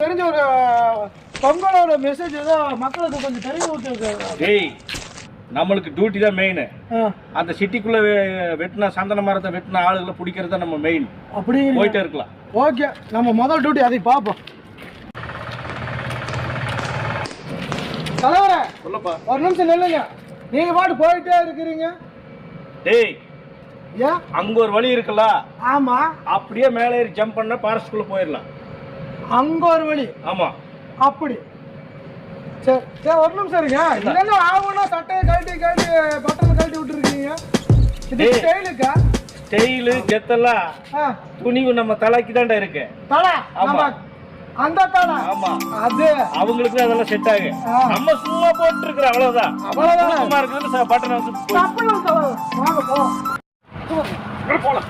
தெரிஞ்ச ஒரு பொங்கலோட மெசேஜ் ஏதோ மக்களுக்கு கொஞ்சம் தெரிவித்து. நம்மளுக்கு டியூட்டி தான் மெயின். அந்த சிட்டிக்குள்ள வெட்டின சந்தன மரத்தை வெட்டின ஆளுகளை பிடிக்கிறது தான் நம்ம மெயின். அப்படி போயிட்டே இருக்கலாம். ஓகே, நம்ம முதல் டியூட்டி அதை பார்ப்போம். தலைவரே சொல்லப்பா. ஒரு நிமிஷம் நில்லுங்க. நீங்க பாட்டு போயிட்டே இருக்கிறீங்க. டேய், ஏன் அங்க ஒரு வழி இருக்குல்ல? ஆமா. அப்படியே மேலே ஏறி ஜம்ப் பண்ணா ஃபாரஸ்ட்குள்ள போயிடலாம். அங்க ஒரு வழி? ஆமா. அப்படி சரி சரி, ஒரு நிமிஷம் இருங்க. இல்லைன்னா ஆகும்னா சட்டையை கழட்டி பட்டனை கழட்டி விட்டுருக்கீங்க. இது ஸ்டைலுக்கா? ஸ்டைலு கெத்தெல்லாம் துணிவு நம்ம தலைக்கு தான்டா இருக்கு. தலை? ஆமா, அந்த தலை. ஆமா, அது அவங்களுக்கு அதெல்லாம் செட் ஆகு. நம்ம சும்மா போட்டு இருக்கிற அவ்வளவுதான். அவ்வளவுதான் இருக்குதுன்னு பட்டனை வந்து வாங்க போலாம்.